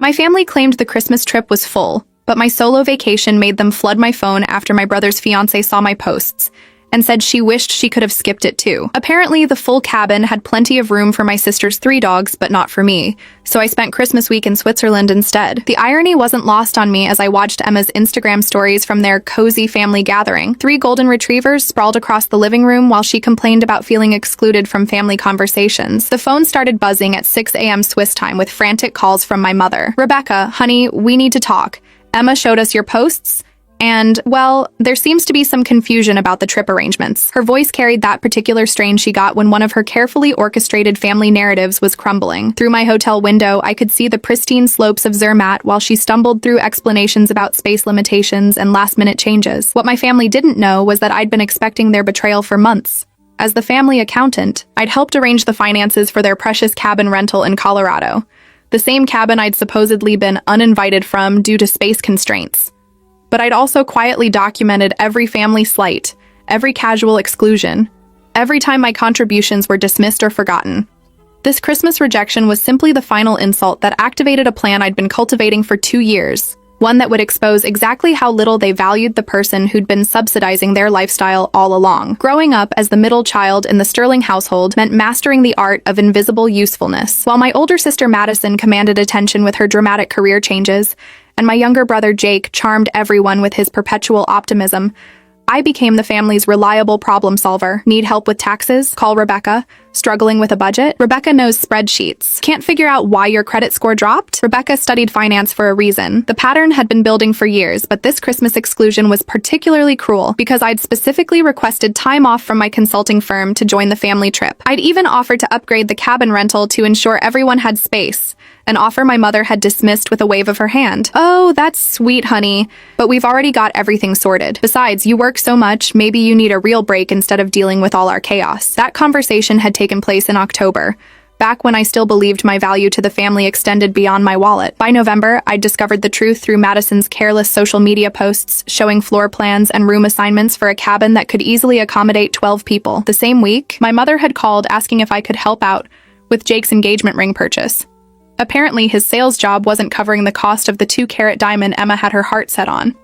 My family claimed the Christmas trip was full, but my solo vacation made them flood my phone after my brother's fiancé saw my posts and said she wished she could have skipped it too. Apparently, the full cabin had plenty of room for my sister's 3 dogs, but not for me, so I spent Christmas week in Switzerland instead. The irony wasn't lost on me as I watched Emma's Instagram stories from their cozy family gathering. 3 golden retrievers sprawled across the living room while she complained about feeling excluded from family conversations. The phone started buzzing at 6 a.m. Swiss time with frantic calls from my mother. "Rebecca, honey, we need to talk. Emma showed us your posts, and, well, there seems to be some confusion about the trip arrangements." Her voice carried that particular strain she got when one of her carefully orchestrated family narratives was crumbling. Through my hotel window, I could see the pristine slopes of Zermatt while she stumbled through explanations about space limitations and last-minute changes. What my family didn't know was that I'd been expecting their betrayal for months. As the family accountant, I'd helped arrange the finances for their precious cabin rental in Colorado, the same cabin I'd supposedly been uninvited from due to space constraints. But I'd also quietly documented every family slight, every casual exclusion, every time my contributions were dismissed or forgotten. This Christmas rejection was simply the final insult that activated a plan I'd been cultivating for 2 years, one that would expose exactly how little they valued the person who'd been subsidizing their lifestyle all along. Growing up as the middle child in the Sterling household meant mastering the art of invisible usefulness. While my older sister Madison commanded attention with her dramatic career changes, and my younger brother Jake charmed everyone with his perpetual optimism, I became the family's reliable problem solver. Need help with taxes? Call Rebecca. Struggling with a budget? Rebecca knows spreadsheets. Can't figure out why your credit score dropped? Rebecca studied finance for a reason. The pattern had been building for years, but this Christmas exclusion was particularly cruel because I'd specifically requested time off from my consulting firm to join the family trip. I'd even offered to upgrade the cabin rental to ensure everyone had space, an offer my mother had dismissed with a wave of her hand. "Oh, that's sweet, honey, but we've already got everything sorted. Besides, you work so much, maybe you need a real break instead of dealing with all our chaos." That conversation had taken place in October, back when I still believed my value to the family extended beyond my wallet. By November, I'd discovered the truth through Madison's careless social media posts showing floor plans and room assignments for a cabin that could easily accommodate 12 people. The same week, my mother had called asking if I could help out with Jake's engagement ring purchase. Apparently, his sales job wasn't covering the cost of the 2-carat diamond Emma had her heart set on.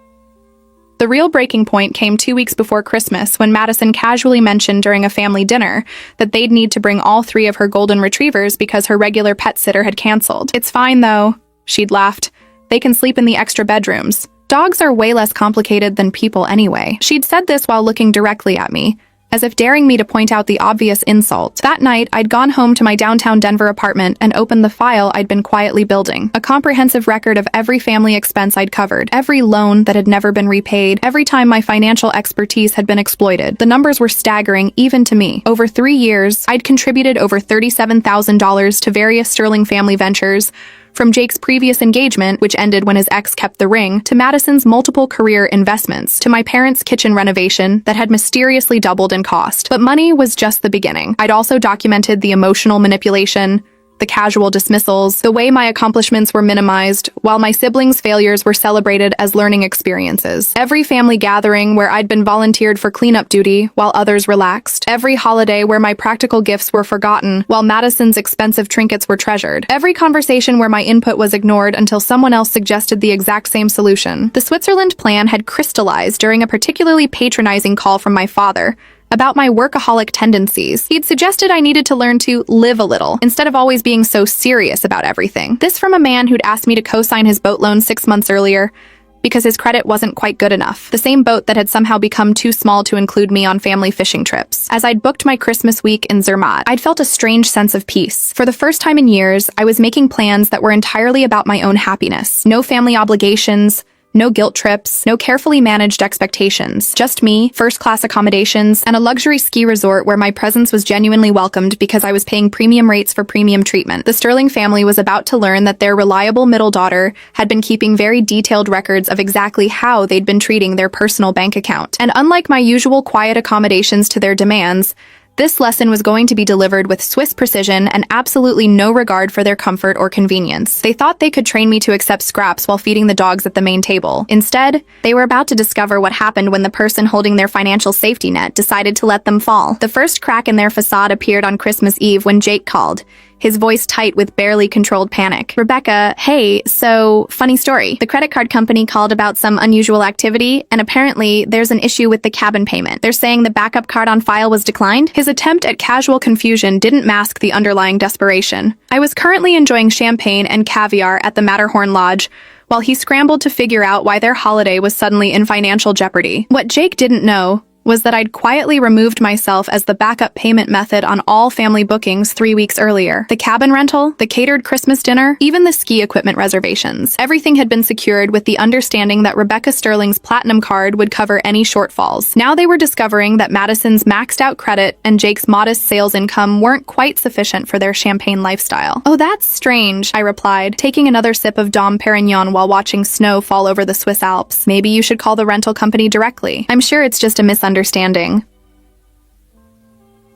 The real breaking point came 2 weeks before Christmas when Madison casually mentioned during a family dinner that they'd need to bring all 3 of her golden retrievers because her regular pet sitter had canceled. "It's fine, though," she'd laughed. "They can sleep in the extra bedrooms. Dogs are way less complicated than people anyway." She'd said this while looking directly at me, as if daring me to point out the obvious insult. That night, I'd gone home to my downtown Denver apartment and opened the file I'd been quietly building. A comprehensive record of every family expense I'd covered, every loan that had never been repaid, every time my financial expertise had been exploited. The numbers were staggering, even to me. Over 3 years, I'd contributed over $37,000 to various Sterling family ventures, from Jake's previous engagement, which ended when his ex kept the ring, to Madison's multiple career investments, to my parents' kitchen renovation that had mysteriously doubled in cost. But money was just the beginning. I'd also documented the emotional manipulation, the casual dismissals, the way my accomplishments were minimized, while my siblings' failures were celebrated as learning experiences. Every family gathering where I'd been volunteered for cleanup duty while others relaxed. Every holiday where my practical gifts were forgotten while Madison's expensive trinkets were treasured. Every conversation where my input was ignored until someone else suggested the exact same solution. The Switzerland plan had crystallized during a particularly patronizing call from my father about my workaholic tendencies. He'd suggested I needed to learn to live a little, instead of always being so serious about everything. This from a man who'd asked me to co-sign his boat loan 6 months earlier because his credit wasn't quite good enough. The same boat that had somehow become too small to include me on family fishing trips. As I'd booked my Christmas week in Zermatt, I'd felt a strange sense of peace. For the first time in years, I was making plans that were entirely about my own happiness. No family obligations, no guilt trips, no carefully managed expectations. Just me, first-class accommodations, and a luxury ski resort where my presence was genuinely welcomed because I was paying premium rates for premium treatment. The Sterling family was about to learn that their reliable middle daughter had been keeping very detailed records of exactly how they'd been treating their personal bank account. And unlike my usual quiet accommodations to their demands, this lesson was going to be delivered with Swiss precision and absolutely no regard for their comfort or convenience. They thought they could train me to accept scraps while feeding the dogs at the main table. Instead, they were about to discover what happened when the person holding their financial safety net decided to let them fall. The first crack in their facade appeared on Christmas Eve when Jake called. his voice tight with barely controlled panic. "Rebecca, hey, so, funny story. The credit card company called about some unusual activity, and apparently there's an issue with the cabin payment. They're saying the backup card on file was declined." His attempt at casual confusion didn't mask the underlying desperation. I was currently enjoying champagne and caviar at the Matterhorn Lodge, while he scrambled to figure out why their holiday was suddenly in financial jeopardy. What Jake didn't know was that I'd quietly removed myself as the backup payment method on all family bookings 3 weeks earlier. The cabin rental, the catered Christmas dinner, even the ski equipment reservations. Everything had been secured with the understanding that Rebecca Sterling's platinum card would cover any shortfalls. Now they were discovering that Madison's maxed out credit and Jake's modest sales income weren't quite sufficient for their champagne lifestyle. "Oh, that's strange," I replied, taking another sip of Dom Perignon while watching snow fall over the Swiss Alps. "Maybe you should call the rental company directly. I'm sure it's just a misunderstanding."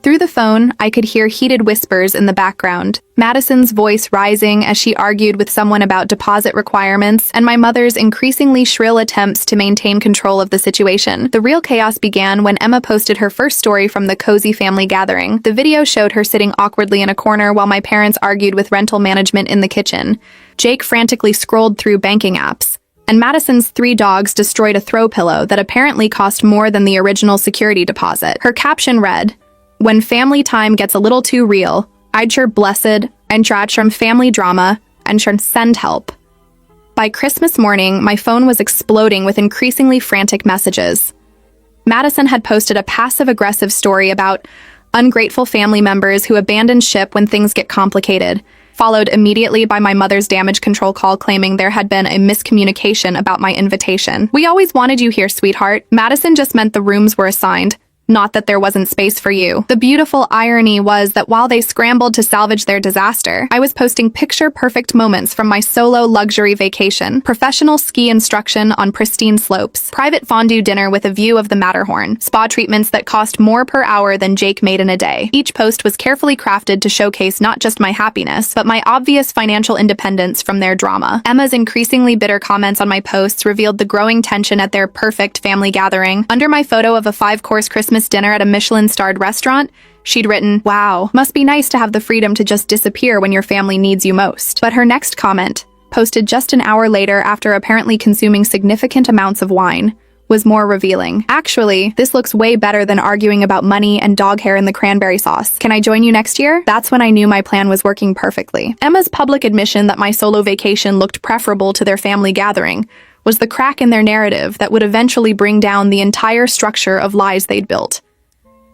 Through the phone, I could hear heated whispers in the background, Madison's voice rising as she argued with someone about deposit requirements, and my mother's increasingly shrill attempts to maintain control of the situation. The real chaos began when Emma posted her first story from the cozy family gathering. The video showed her sitting awkwardly in a corner while my parents argued with rental management in the kitchen. Jake frantically scrolled through banking apps, and Madison's 3 dogs destroyed a throw pillow that apparently cost more than the original security deposit. Her caption read, "When family time gets a little too real, I'd sure blessed and tratch from family drama and sure send help." By Christmas morning, my phone was exploding with increasingly frantic messages. Madison had posted a passive-aggressive story about ungrateful family members who abandon ship when things get complicated, followed immediately by my mother's damage control call claiming there had been a miscommunication about my invitation. "We always wanted you here, sweetheart. Madison just meant the rooms were assigned, not that there wasn't space for you." The beautiful irony was that while they scrambled to salvage their disaster, I was posting picture-perfect moments from my solo luxury vacation, professional ski instruction on pristine slopes, private fondue dinner with a view of the Matterhorn, spa treatments that cost more per hour than Jake made in a day. Each post was carefully crafted to showcase not just my happiness, but my obvious financial independence from their drama. Emma's increasingly bitter comments on my posts revealed the growing tension at their perfect family gathering. Under my photo of a 5-course Christmas dinner at a Michelin-starred restaurant, she'd written, "Wow, must be nice to have the freedom to just disappear when your family needs you most." But her next comment, posted just an hour later after apparently consuming significant amounts of wine, was more revealing. "Actually, this looks way better than arguing about money and dog hair in the cranberry sauce. Can I join you next year?" That's when I knew my plan was working perfectly. Emma's public admission that my solo vacation looked preferable to their family gathering was the crack in their narrative that would eventually bring down the entire structure of lies they'd built.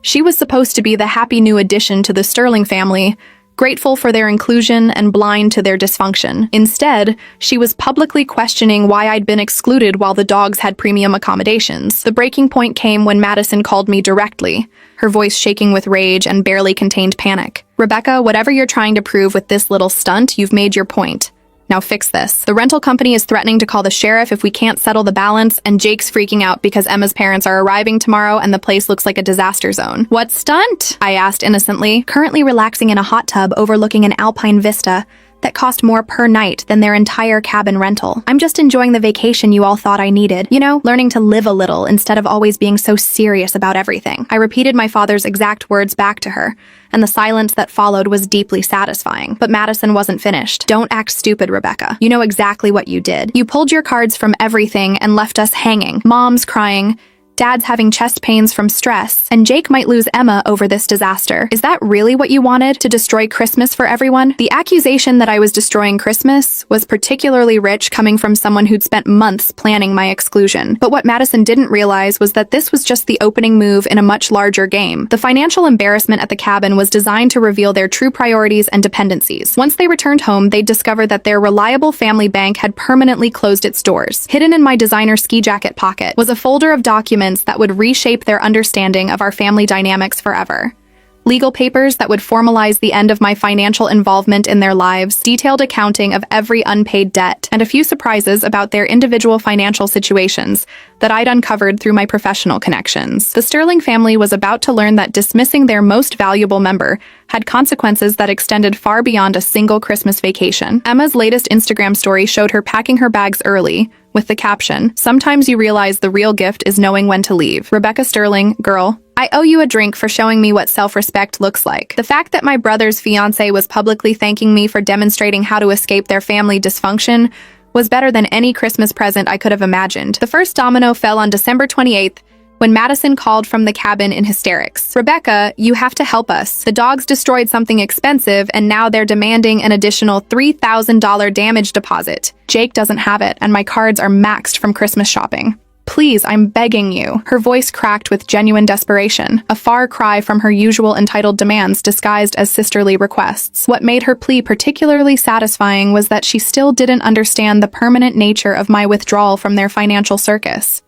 She was supposed to be the happy new addition to the Sterling family, grateful for their inclusion and blind to their dysfunction. Instead, she was publicly questioning why I'd been excluded while the dogs had premium accommodations. The breaking point came when Madison called me directly, her voice shaking with rage and barely contained panic. "Rebecca, whatever you're trying to prove with this little stunt, you've made your point. Now fix this. The rental company is threatening to call the sheriff if we can't settle the balance, and Jake's freaking out because Emma's parents are arriving tomorrow and the place looks like a disaster zone." "What stunt?" I asked innocently, currently relaxing in a hot tub overlooking an alpine vista that cost more per night than their entire cabin rental. "I'm just enjoying the vacation you all thought I needed. You know, learning to live a little instead of always being so serious about everything." I repeated my father's exact words back to her, and the silence that followed was deeply satisfying. But Madison wasn't finished. "Don't act stupid, Rebecca. You know exactly what you did. You pulled your cards from everything and left us hanging. Mom's crying, Dad's having chest pains from stress, and Jake might lose Emma over this disaster. Is that really what you wanted? To destroy Christmas for everyone?" The accusation that I was destroying Christmas was particularly rich coming from someone who'd spent months planning my exclusion. But what Madison didn't realize was that this was just the opening move in a much larger game. The financial embarrassment at the cabin was designed to reveal their true priorities and dependencies. Once they returned home, they'd discovered that their reliable family bank had permanently closed its doors. Hidden in my designer ski jacket pocket was a folder of documents that would reshape their understanding of our family dynamics forever. Legal papers that would formalize the end of my financial involvement in their lives, detailed accounting of every unpaid debt, and a few surprises about their individual financial situations that I'd uncovered through my professional connections. The Sterling family was about to learn that dismissing their most valuable member had consequences that extended far beyond a single Christmas vacation. Emma's latest Instagram story showed her packing her bags early, with the caption, "Sometimes you realize the real gift is knowing when to leave." Rebecca Sterling, girl, I owe you a drink for showing me what self-respect looks like. The fact that my brother's fiancé was publicly thanking me for demonstrating how to escape their family dysfunction was better than any Christmas present I could have imagined. The first domino fell on December 28th, when Madison called from the cabin in hysterics. "Rebecca, you have to help us. The dogs destroyed something expensive, and now they're demanding an additional $3,000 damage deposit. Jake doesn't have it, and my cards are maxed from Christmas shopping. Please, I'm begging you." Her voice cracked with genuine desperation, a far cry from her usual entitled demands disguised as sisterly requests. What made her plea particularly satisfying was that she still didn't understand the permanent nature of my withdrawal from their financial circus.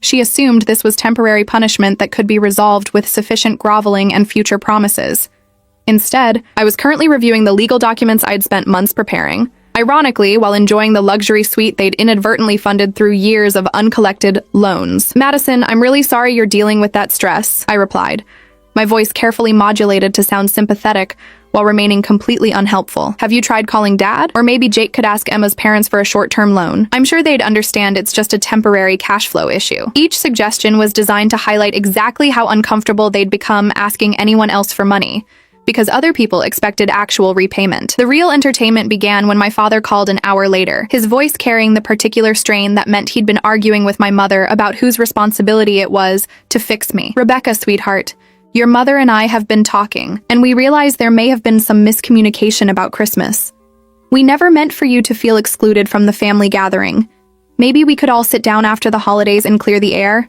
She assumed this was temporary punishment that could be resolved with sufficient groveling and future promises. Instead, I was currently reviewing the legal documents I'd spent months preparing, ironically while enjoying the luxury suite they'd inadvertently funded through years of uncollected loans. "Madison, I'm really sorry you're dealing with that stress," I replied, my voice carefully modulated to sound sympathetic while remaining completely unhelpful. "Have you tried calling Dad? Or maybe Jake could ask Emma's parents for a short-term loan. I'm sure they'd understand it's just a temporary cash flow issue." Each suggestion was designed to highlight exactly how uncomfortable they'd become asking anyone else for money, because other people expected actual repayment. The real entertainment began when my father called an hour later, his voice carrying the particular strain that meant he'd been arguing with my mother about whose responsibility it was to fix me. "Rebecca, sweetheart, your mother and I have been talking, and we realize there may have been some miscommunication about Christmas. We never meant for you to feel excluded from the family gathering. Maybe we could all sit down after the holidays and clear the air."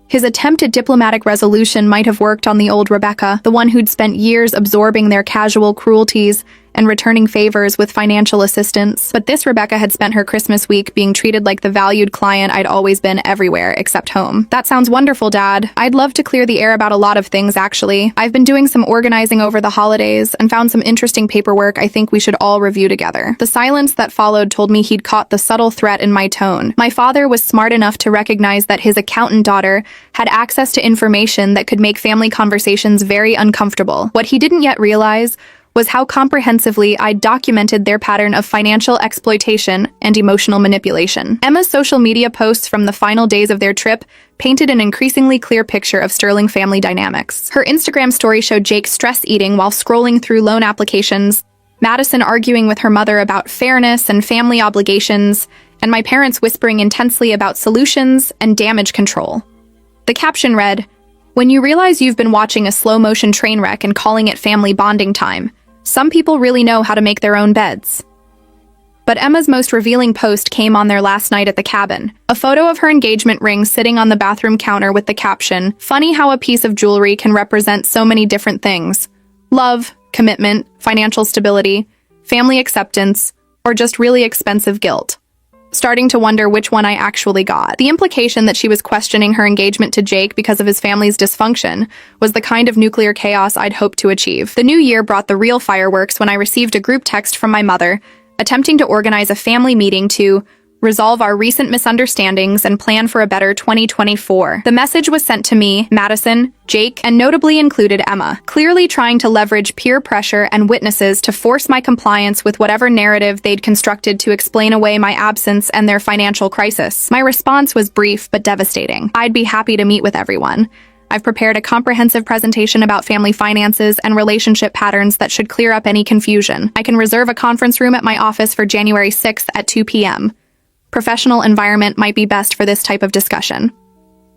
His attempt at diplomatic resolution might have worked on the old Rebecca, the one who'd spent years absorbing their casual cruelties and returning favors with financial assistance. But this Rebecca had spent her Christmas week being treated like the valued client I'd always been everywhere except home. "That sounds wonderful, Dad. I'd love to clear the air about a lot of things, actually. I've been doing some organizing over the holidays and found some interesting paperwork I think we should all review together." The silence that followed told me he'd caught the subtle threat in my tone. My father was smart enough to recognize that his accountant daughter had access to information that could make family conversations very uncomfortable. What he didn't yet realize was how comprehensively I documented their pattern of financial exploitation and emotional manipulation. Emma's social media posts from the final days of their trip painted an increasingly clear picture of Sterling family dynamics. Her Instagram story showed Jake stress eating while scrolling through loan applications, Madison arguing with her mother about fairness and family obligations, and my parents whispering intensely about solutions and damage control. The caption read, "When you realize you've been watching a slow-motion train wreck and calling it family bonding time, some people really know how to make their own beds." But Emma's most revealing post came on their last night at the cabin. A photo of her engagement ring sitting on the bathroom counter with the caption, "Funny how a piece of jewelry can represent so many different things. Love, commitment, financial stability, family acceptance, or just really expensive guilt." Starting to wonder which one I actually got. The implication that she was questioning her engagement to Jake because of his family's dysfunction was the kind of nuclear chaos I'd hoped to achieve. The new year brought the real fireworks when I received a group text from my mother, attempting to organize a family meeting to resolve our recent misunderstandings and plan for a better 2024. The message was sent to me, Madison, Jake, and notably included Emma, clearly trying to leverage peer pressure and witnesses to force my compliance with whatever narrative they'd constructed to explain away my absence and their financial crisis. My response was brief but devastating. I'd be happy to meet with everyone. I've prepared a comprehensive presentation about family finances and relationship patterns that should clear up any confusion. I can reserve a conference room at my office for January 6th at 2 p.m. Professional environment might be best for this type of discussion.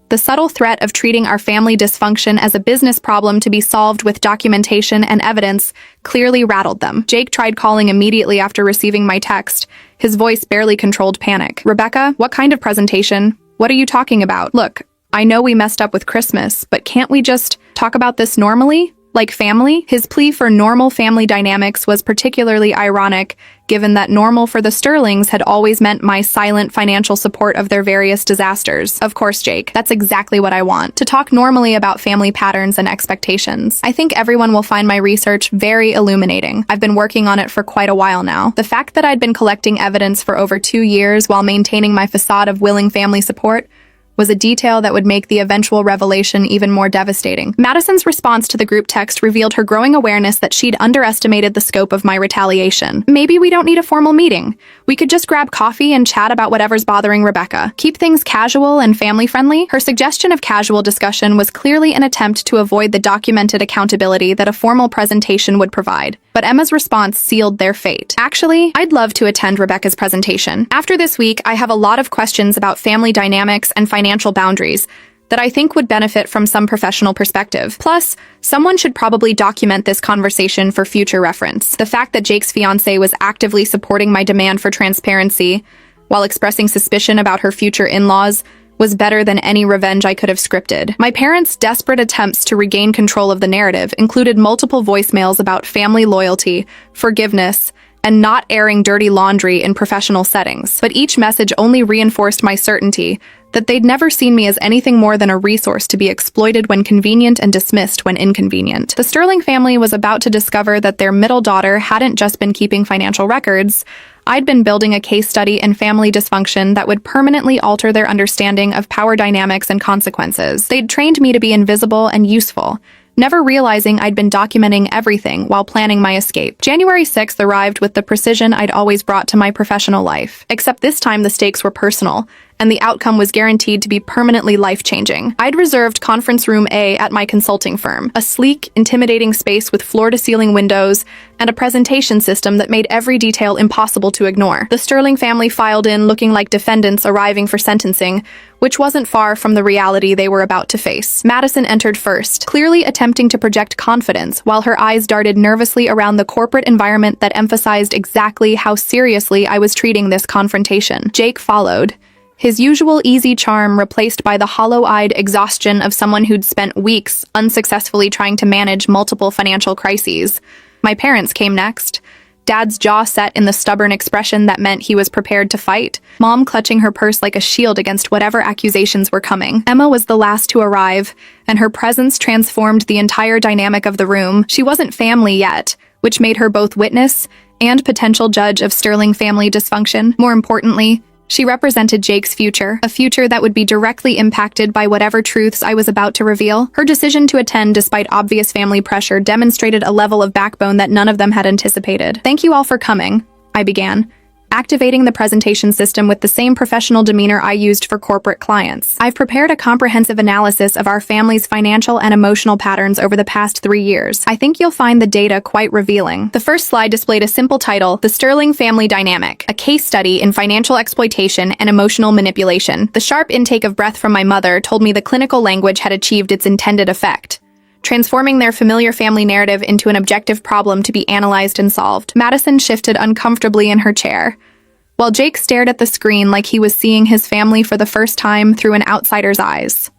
The subtle threat of treating our family dysfunction as a business problem to be solved with documentation and evidence clearly rattled them. Jake tried calling immediately after receiving my text. His voice barely controlled panic. "Rebecca, what kind of presentation? What are you talking about? Look, I know we messed up with Christmas, but can't we just talk about this normally? Like family?" His plea for normal family dynamics was particularly ironic, given that normal for the Sterlings had always meant my silent financial support of their various disasters. Of course, Jake, that's exactly what I want. To talk normally about family patterns and expectations. I think everyone will find my research very illuminating. I've been working on it for quite a while now. The fact that I'd been collecting evidence for over 2 years while maintaining my facade of willing family support was a detail that would make the eventual revelation even more devastating. Madison's response to the group text revealed her growing awareness that she'd underestimated the scope of my retaliation. Maybe we don't need a formal meeting. We could just grab coffee and chat about whatever's bothering Rebecca. Keep things casual and family-friendly. Her suggestion of casual discussion was clearly an attempt to avoid the documented accountability that a formal presentation would provide. But Emma's response sealed their fate. Actually, I'd love to attend Rebecca's presentation. After this week, I have a lot of questions about family dynamics and financial boundaries that I think would benefit from some professional perspective. Plus, someone should probably document this conversation for future reference. The fact that Jake's fiancé was actively supporting my demand for transparency while expressing suspicion about her future in-laws was better than any revenge I could have scripted. My parents' desperate attempts to regain control of the narrative included multiple voicemails about family loyalty, forgiveness, and not airing dirty laundry in professional settings. But each message only reinforced my certainty that they'd never seen me as anything more than a resource to be exploited when convenient and dismissed when inconvenient. The Sterling family was about to discover that their middle daughter hadn't just been keeping financial records. I'd been building a case study in family dysfunction that would permanently alter their understanding of power dynamics and consequences. They'd trained me to be invisible and useful, never realizing I'd been documenting everything while planning my escape. January 6th arrived with the precision I'd always brought to my professional life, except this time the stakes were personal, and the outcome was guaranteed to be permanently life-changing. I'd reserved Conference Room A at my consulting firm, a sleek, intimidating space with floor-to-ceiling windows and a presentation system that made every detail impossible to ignore. The Sterling family filed in looking like defendants arriving for sentencing, which wasn't far from the reality they were about to face. Madison entered first, clearly attempting to project confidence, while her eyes darted nervously around the corporate environment that emphasized exactly how seriously I was treating this confrontation. Jake followed, his usual easy charm replaced by the hollow-eyed exhaustion of someone who'd spent weeks unsuccessfully trying to manage multiple financial crises. My parents came next, Dad's jaw set in the stubborn expression that meant he was prepared to fight, Mom clutching her purse like a shield against whatever accusations were coming. Emma was the last to arrive, and her presence transformed the entire dynamic of the room. She wasn't family yet, which made her both witness and potential judge of Sterling family dysfunction. More importantly, she represented Jake's future, a future that would be directly impacted by whatever truths I was about to reveal. Her decision to attend despite obvious family pressure demonstrated a level of backbone that none of them had anticipated. "Thank you all for coming," I began, activating the presentation system with the same professional demeanor I used for corporate clients. "I've prepared a comprehensive analysis of our family's financial and emotional patterns over the past 3 years. I think you'll find the data quite revealing." The first slide displayed a simple title, "The Sterling Family Dynamic, a case study in financial exploitation and emotional manipulation." The sharp intake of breath from my mother told me the clinical language had achieved its intended effect, transforming their familiar family narrative into an objective problem to be analyzed and solved. Madison shifted uncomfortably in her chair, while Jake stared at the screen like he was seeing his family for the first time through an outsider's eyes.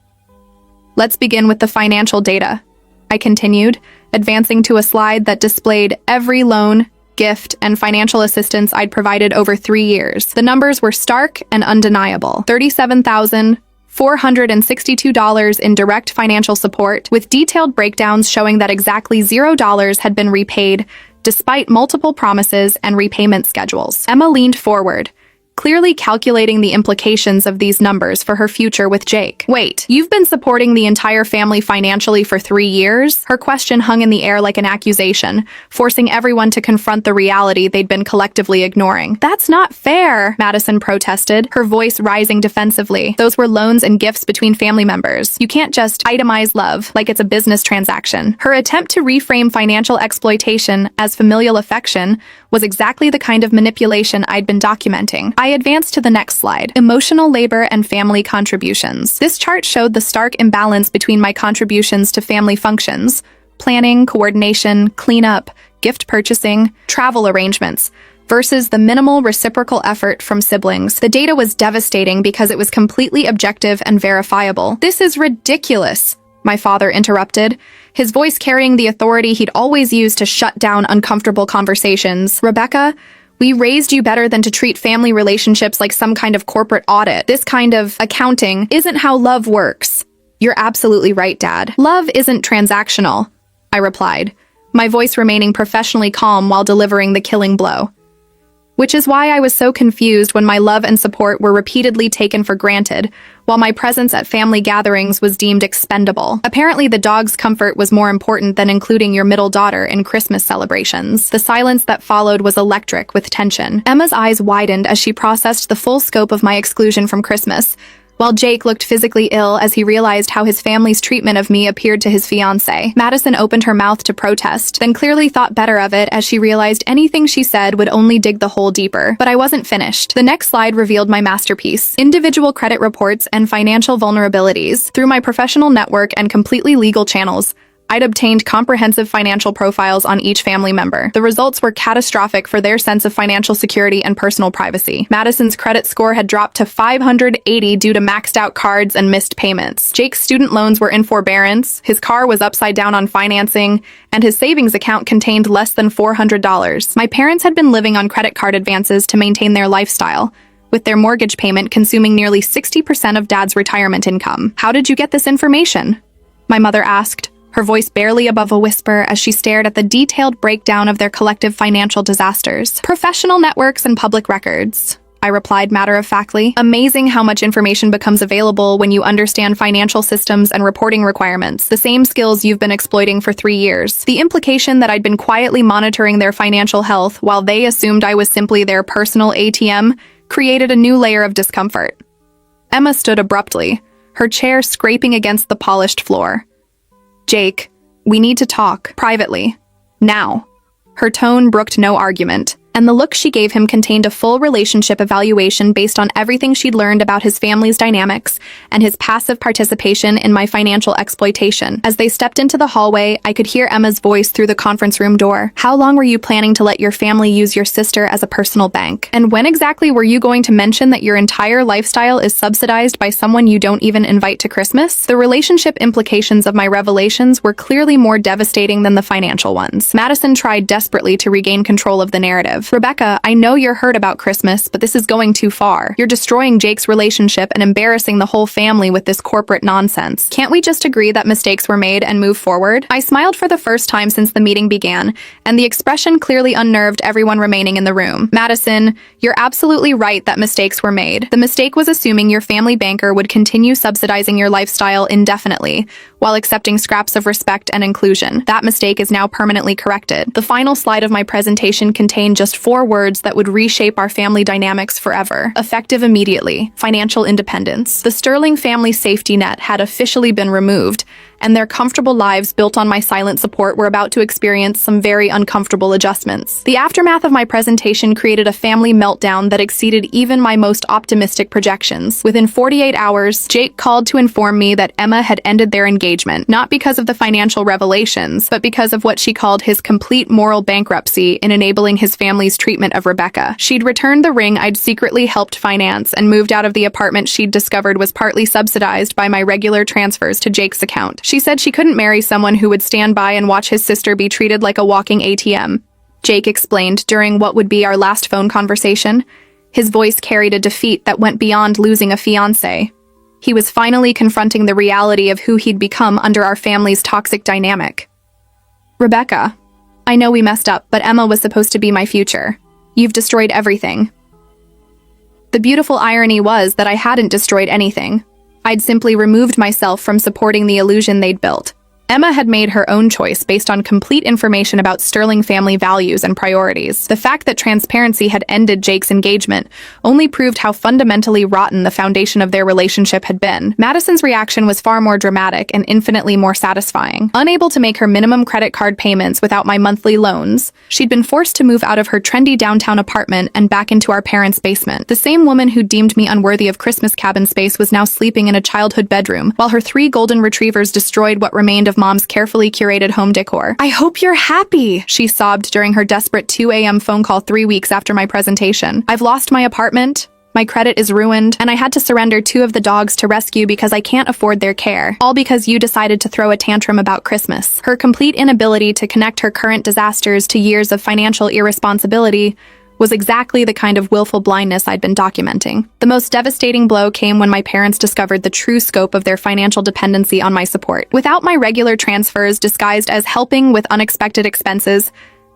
"Let's begin with the financial data," I continued, advancing to a slide that displayed every loan, gift, and financial assistance I'd provided over 3 years. The numbers were stark and undeniable. $37,462 in direct financial support, with detailed breakdowns showing that exactly $0 had been repaid despite multiple promises and repayment schedules. Emma leaned forward, clearly calculating the implications of these numbers for her future with Jake. "Wait, you've been supporting the entire family financially for 3 years?" Her question hung in the air like an accusation, forcing everyone to confront the reality they'd been collectively ignoring. "That's not fair," Madison protested, her voice rising defensively. "Those were loans and gifts between family members. You can't just itemize love like it's a business transaction." Her attempt to reframe financial exploitation as familial affection was exactly the kind of manipulation I'd been documenting. I advanced to the next slide, emotional labor and family contributions. This chart showed the stark imbalance between my contributions to family functions, planning, coordination, cleanup, gift purchasing, travel arrangements, versus the minimal reciprocal effort from siblings. The data was devastating because it was completely objective and verifiable. "This is ridiculous," my father interrupted, his voice carrying the authority he'd always used to shut down uncomfortable conversations. "Rebecca, we raised you better than to treat family relationships like some kind of corporate audit. This kind of accounting isn't how love works." "You're absolutely right, Dad. Love isn't transactional," I replied, my voice remaining professionally calm while delivering the killing blow. which is why I was so confused when my love and support were repeatedly taken for granted, while my presence at family gatherings was deemed expendable. Apparently, the dog's comfort was more important than including your middle daughter in Christmas celebrations. The silence that followed was electric with tension. Emma's eyes widened as she processed the full scope of my exclusion from Christmas, while Jake looked physically ill as he realized how his family's treatment of me appeared to his fiancé. Madison opened her mouth to protest, then clearly thought better of it as she realized anything she said would only dig the hole deeper. But I wasn't finished. The next slide revealed my masterpiece: individual credit reports and financial vulnerabilities. Through my professional network and completely legal channels, I'd obtained comprehensive financial profiles on each family member. The results were catastrophic for their sense of financial security and personal privacy. Madison's credit score had dropped to 580 due to maxed out cards and missed payments. Jake's student loans were in forbearance, his car was upside down on financing, and his savings account contained less than $400. My parents had been living on credit card advances to maintain their lifestyle, with their mortgage payment consuming nearly 60% of Dad's retirement income. "How did you get this information?" my mother asked, her voice barely above a whisper as she stared at the detailed breakdown of their collective financial disasters. "Professional networks and public records," I replied matter-of-factly. Amazing how much information becomes available when you understand financial systems and reporting requirements, the same skills you've been exploiting for 3 years. The implication that I'd been quietly monitoring their financial health while they assumed I was simply their personal ATM created a new layer of discomfort. Emma stood abruptly, her chair scraping against the polished floor. "Jake, we need to talk, privately. Now." Her tone brooked no argument, and the look she gave him contained a full relationship evaluation based on everything she'd learned about his family's dynamics and his passive participation in my financial exploitation. As they stepped into the hallway, I could hear Emma's voice through the conference room door. "How long were you planning to let your family use your sister as a personal bank? And when exactly were you going to mention that your entire lifestyle is subsidized by someone you don't even invite to Christmas?" The relationship implications of my revelations were clearly more devastating than the financial ones. Madison tried desperately to regain control of the narrative. "Rebecca, I know you're hurt about Christmas, but this is going too far. You're destroying Jake's relationship and embarrassing the whole family with this corporate nonsense. Can't we just agree that mistakes were made and move forward?" I smiled for the first time since the meeting began, and the expression clearly unnerved everyone remaining in the room. "Madison, you're absolutely right that mistakes were made. The mistake was assuming your family banker would continue subsidizing your lifestyle indefinitely, while accepting scraps of respect and inclusion. That mistake is now permanently corrected." The final slide of my presentation contained just 4 words that would reshape our family dynamics forever. Effective immediately. Financial independence. The Sterling family safety net had officially been removed, and their comfortable lives built on my silent support were about to experience some very uncomfortable adjustments. The aftermath of my presentation created a family meltdown that exceeded even my most optimistic projections. Within 48 hours, Jake called to inform me that Emma had ended their engagement, not because of the financial revelations, but because of what she called his complete moral bankruptcy in enabling his family's treatment of Rebecca. She'd returned the ring I'd secretly helped finance and moved out of the apartment she'd discovered was partly subsidized by my regular transfers to Jake's account. She said she couldn't marry someone who would stand by and watch his sister be treated like a walking ATM. Jake explained during what would be our last phone conversation. His voice carried a defeat that went beyond losing a fiancé. He was finally confronting the reality of who he'd become under our family's toxic dynamic. "Rebecca, I know we messed up, but Emma was supposed to be my future. You've destroyed everything." The beautiful irony was that I hadn't destroyed anything. I'd simply removed myself from supporting the illusion they'd built. Emma had made her own choice based on complete information about Sterling family values and priorities. The fact that transparency had ended Jake's engagement only proved how fundamentally rotten the foundation of their relationship had been. Madison's reaction was far more dramatic and infinitely more satisfying. Unable to make her minimum credit card payments without my monthly loans, she'd been forced to move out of her trendy downtown apartment and back into our parents' basement. The same woman who deemed me unworthy of Christmas cabin space was now sleeping in a childhood bedroom, while her 3 golden retrievers destroyed what remained of Mom's carefully curated home decor. "I hope you're happy," she sobbed during her desperate 2 a.m. phone call 3 weeks after my presentation. "I've lost my apartment, my credit is ruined, and I had to surrender 2 of the dogs to rescue because I can't afford their care. All because you decided to throw a tantrum about Christmas." Her complete inability to connect her current disasters to years of financial irresponsibility was exactly the kind of willful blindness I'd been documenting. The most devastating blow came when my parents discovered the true scope of their financial dependency on my support. Without my regular transfers disguised as helping with unexpected expenses,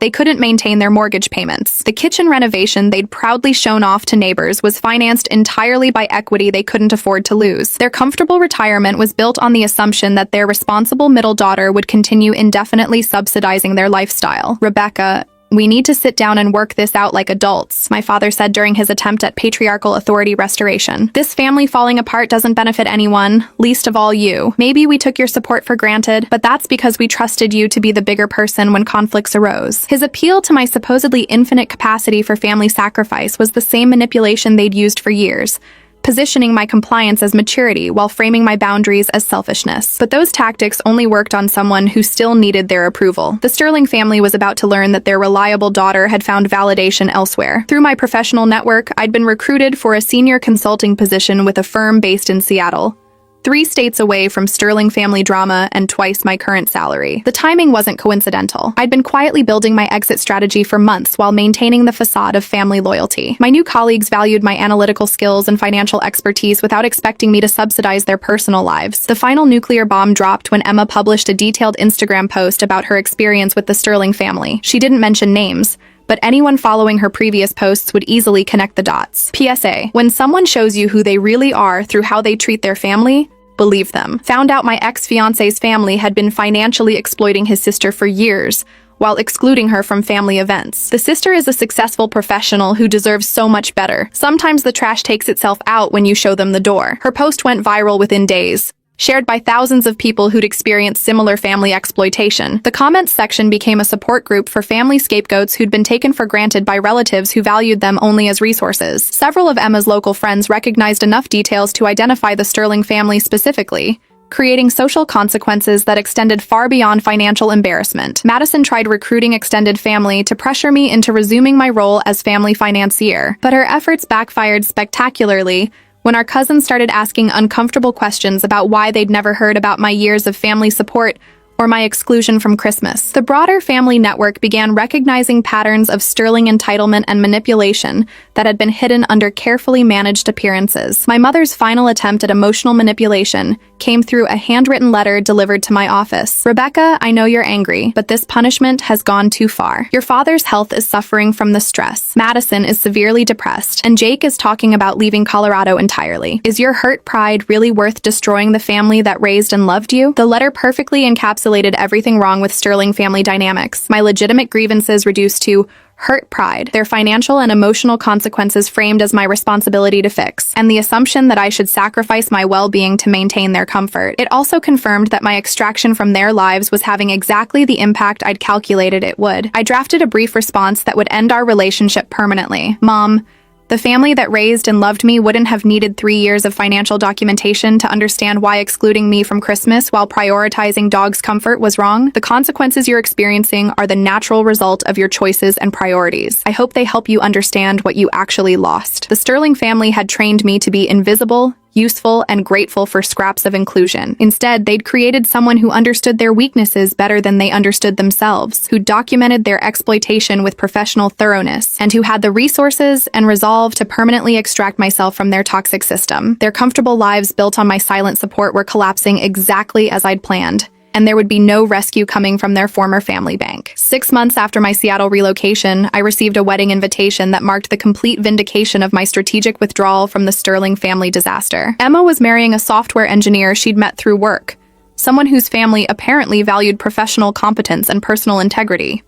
they couldn't maintain their mortgage payments. The kitchen renovation they'd proudly shown off to neighbors was financed entirely by equity they couldn't afford to lose. Their comfortable retirement was built on the assumption that their responsible middle daughter would continue indefinitely subsidizing their lifestyle. Rebecca, we need to sit down and work this out like adults, my father said during his attempt at patriarchal authority restoration. This family falling apart doesn't benefit anyone, least of all you. Maybe we took your support for granted, but that's because we trusted you to be the bigger person when conflicts arose. His appeal to my supposedly infinite capacity for family sacrifice was the same manipulation they'd used for years, positioning my compliance as maturity while framing my boundaries as selfishness. But those tactics only worked on someone who still needed their approval. The Sterling family was about to learn that their reliable daughter had found validation elsewhere. Through my professional network, I'd been recruited for a senior consulting position with a firm based in Seattle, 3 states away from Sterling family drama and twice my current salary. The timing wasn't coincidental. I'd been quietly building my exit strategy for months while maintaining the facade of family loyalty. My new colleagues valued my analytical skills and financial expertise without expecting me to subsidize their personal lives. The final nuclear bomb dropped when Emma published a detailed Instagram post about her experience with the Sterling family. She didn't mention names, but anyone following her previous posts would easily connect the dots. PSA: when someone shows you who they really are through how they treat their family, believe them. Found out my ex-fiance's family had been financially exploiting his sister for years, while excluding her from family events. The sister is a successful professional who deserves so much better. Sometimes the trash takes itself out when you show them the door. Her post went viral within days, shared by thousands of people who'd experienced similar family exploitation. The comments section became a support group for family scapegoats who'd been taken for granted by relatives who valued them only as resources. Several of Emma's local friends recognized enough details to identify the Sterling family specifically, creating social consequences that extended far beyond financial embarrassment. Madison tried recruiting extended family to pressure me into resuming my role as family financier, but her efforts backfired spectacularly when our cousins started asking uncomfortable questions about why they'd never heard about my years of family support or my exclusion from Christmas. The broader family network began recognizing patterns of Sterling entitlement and manipulation that had been hidden under carefully managed appearances. My mother's final attempt at emotional manipulation came through a handwritten letter delivered to my office. Rebecca, I know you're angry, but this punishment has gone too far. Your father's health is suffering from the stress. Madison is severely depressed, and Jake is talking about leaving Colorado entirely. Is your hurt pride really worth destroying the family that raised and loved you? The letter perfectly encapsulated everything wrong with Sterling family dynamics. My legitimate grievances reduced to hurt pride, their financial and emotional consequences framed as my responsibility to fix, and the assumption that I should sacrifice my well-being to maintain their comfort. It also confirmed that my extraction from their lives was having exactly the impact I'd calculated it would. I drafted a brief response that would end our relationship permanently. Mom, the family that raised and loved me wouldn't have needed 3 years of financial documentation to understand why excluding me from Christmas while prioritizing dog's comfort was wrong. The consequences you're experiencing are the natural result of your choices and priorities. I hope they help you understand what you actually lost. The Sterling family had trained me to be invisible, useful, and grateful for scraps of inclusion. Instead, they'd created someone who understood their weaknesses better than they understood themselves, who documented their exploitation with professional thoroughness, and who had the resources and resolve to permanently extract myself from their toxic system. Their comfortable lives built on my silent support were collapsing exactly as I'd planned, and there would be no rescue coming from their former family bank. 6 months after my Seattle relocation, I received a wedding invitation that marked the complete vindication of my strategic withdrawal from the Sterling family disaster. Emma was marrying a software engineer she'd met through work, someone whose family apparently valued professional competence and personal integrity.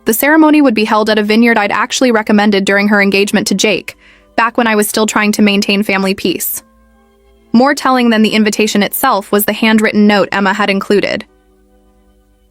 The ceremony would be held at a vineyard I'd actually recommended during her engagement to Jake, back when I was still trying to maintain family peace. More telling than the invitation itself was the handwritten note Emma had included.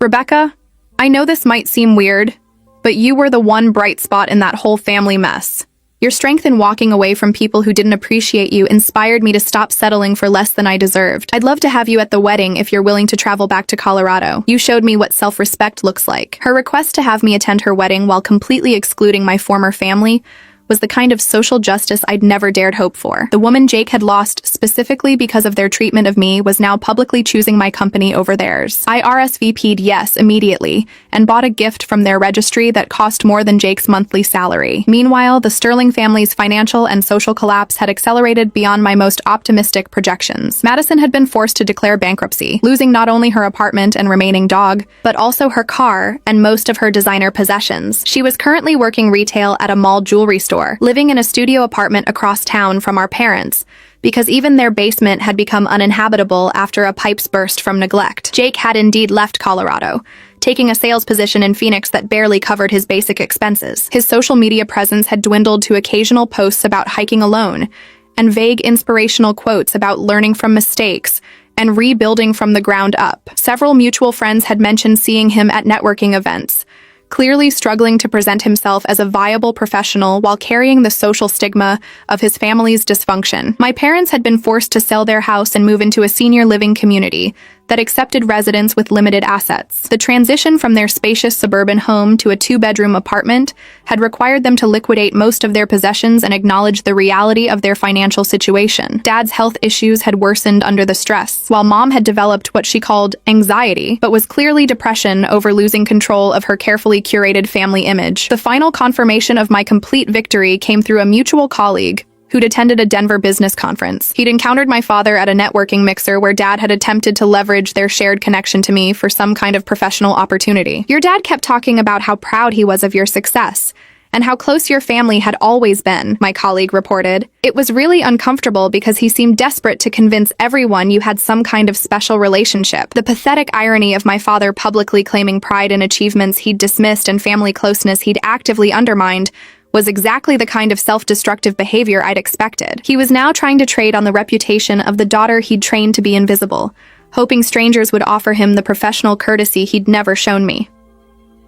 Rebecca, I know this might seem weird, but you were the one bright spot in that whole family mess. Your strength in walking away from people who didn't appreciate you inspired me to stop settling for less than I deserved. I'd love to have you at the wedding if you're willing to travel back to Colorado. You showed me what self-respect looks like. Her request to have me attend her wedding while completely excluding my former family was the kind of social justice I'd never dared hope for. The woman Jake had lost specifically because of their treatment of me was now publicly choosing my company over theirs. I RSVP'd yes immediately and bought a gift from their registry that cost more than Jake's monthly salary. Meanwhile, the Sterling family's financial and social collapse had accelerated beyond my most optimistic projections. Madison had been forced to declare bankruptcy, losing not only her apartment and remaining dog, but also her car and most of her designer possessions. She was currently working retail at a mall jewelry store, living in a studio apartment across town from our parents, because even their basement had become uninhabitable after a pipes burst from neglect. Jake had indeed left Colorado, taking a sales position in Phoenix that barely covered his basic expenses. His social media presence had dwindled to occasional posts about hiking alone, and vague inspirational quotes about learning from mistakes and rebuilding from the ground up. Several mutual friends had mentioned seeing him at networking events, clearly struggling to present himself as a viable professional while carrying the social stigma of his family's dysfunction. My parents had been forced to sell their house and move into a senior living community that accepted residents with limited assets. The transition from their spacious suburban home to a two-bedroom apartment had required them to liquidate most of their possessions and acknowledge the reality of their financial situation. Dad's health issues had worsened under the stress, while Mom had developed what she called anxiety, but was clearly depression over losing control of her carefully curated family image. The final confirmation of my complete victory came through a mutual colleague who'd attended a Denver business conference. He'd encountered my father at a networking mixer where Dad had attempted to leverage their shared connection to me for some kind of professional opportunity. Your dad kept talking about how proud he was of your success and how close your family had always been, my colleague reported. It was really uncomfortable because he seemed desperate to convince everyone you had some kind of special relationship. The pathetic irony of my father publicly claiming pride in achievements he'd dismissed and family closeness he'd actively undermined was exactly the kind of self-destructive behavior I'd expected. He was now trying to trade on the reputation of the daughter he'd trained to be invisible, hoping strangers would offer him the professional courtesy he'd never shown me.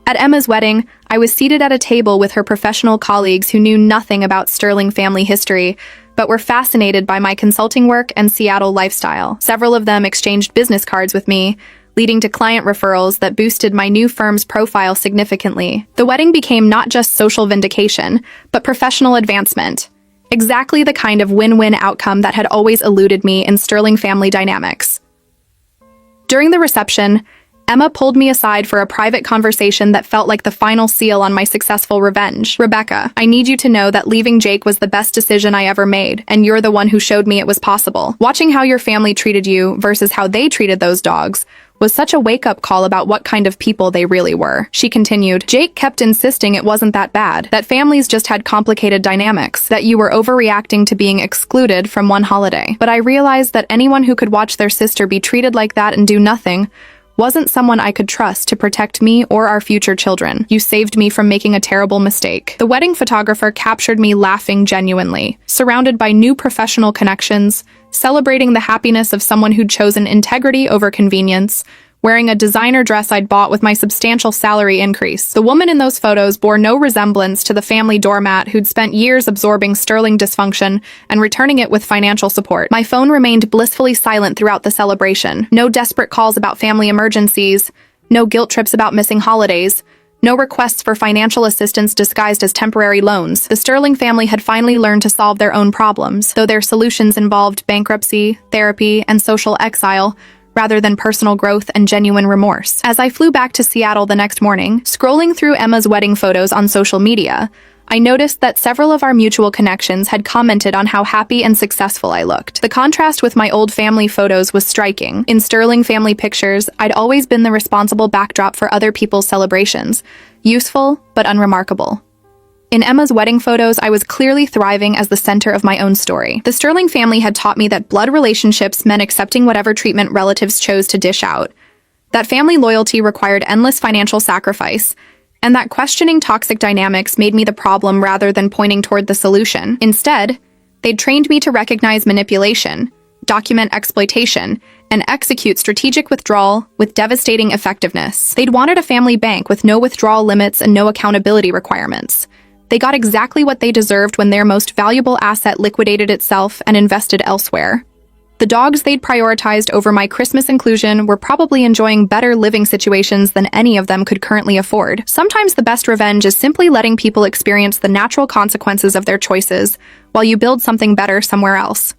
At Emma's wedding, I was seated at a table with her professional colleagues who knew nothing about Sterling family history, but were fascinated by my consulting work and Seattle lifestyle. Several of them exchanged business cards with me, leading to client referrals that boosted my new firm's profile significantly. The wedding became not just social vindication, but professional advancement. Exactly the kind of win-win outcome that had always eluded me in Sterling family dynamics. During the reception, Emma pulled me aside for a private conversation that felt like the final seal on my successful revenge. "Rebecca, I need you to know that leaving Jake was the best decision I ever made, and you're the one who showed me it was possible. Watching how your family treated you versus how they treated those dogs was such a wake-up call about what kind of people they really were." She continued, "Jake kept insisting it wasn't that bad, that families just had complicated dynamics, that you were overreacting to being excluded from one holiday. But I realized that anyone who could watch their sister be treated like that and do nothing wasn't someone I could trust to protect me or our future children. You saved me from making a terrible mistake." The wedding photographer captured me laughing genuinely, surrounded by new professional connections, celebrating the happiness of someone who'd chosen integrity over convenience, wearing a designer dress I'd bought with my substantial salary increase. The woman in those photos bore no resemblance to the family doormat who'd spent years absorbing Sterling dysfunction and returning it with financial support. My phone remained blissfully silent throughout the celebration. No desperate calls about family emergencies, no guilt trips about missing holidays, no requests for financial assistance disguised as temporary loans. The Sterling family had finally learned to solve their own problems, though their solutions involved bankruptcy, therapy, and social exile, rather than personal growth and genuine remorse. As I flew back to Seattle the next morning, scrolling through Emma's wedding photos on social media, I noticed that several of our mutual connections had commented on how happy and successful I looked. The contrast with my old family photos was striking. In Sterling family pictures, I'd always been the responsible backdrop for other people's celebrations, useful but unremarkable. In Emma's wedding photos, I was clearly thriving as the center of my own story. The Sterling family had taught me that blood relationships meant accepting whatever treatment relatives chose to dish out, that family loyalty required endless financial sacrifice, and that questioning toxic dynamics made me the problem rather than pointing toward the solution. Instead, they'd trained me to recognize manipulation, document exploitation, and execute strategic withdrawal with devastating effectiveness. They'd wanted a family bank with no withdrawal limits and no accountability requirements. They got exactly what they deserved when their most valuable asset liquidated itself and invested elsewhere. The dogs they'd prioritized over my Christmas inclusion were probably enjoying better living situations than any of them could currently afford. Sometimes the best revenge is simply letting people experience the natural consequences of their choices while you build something better somewhere else.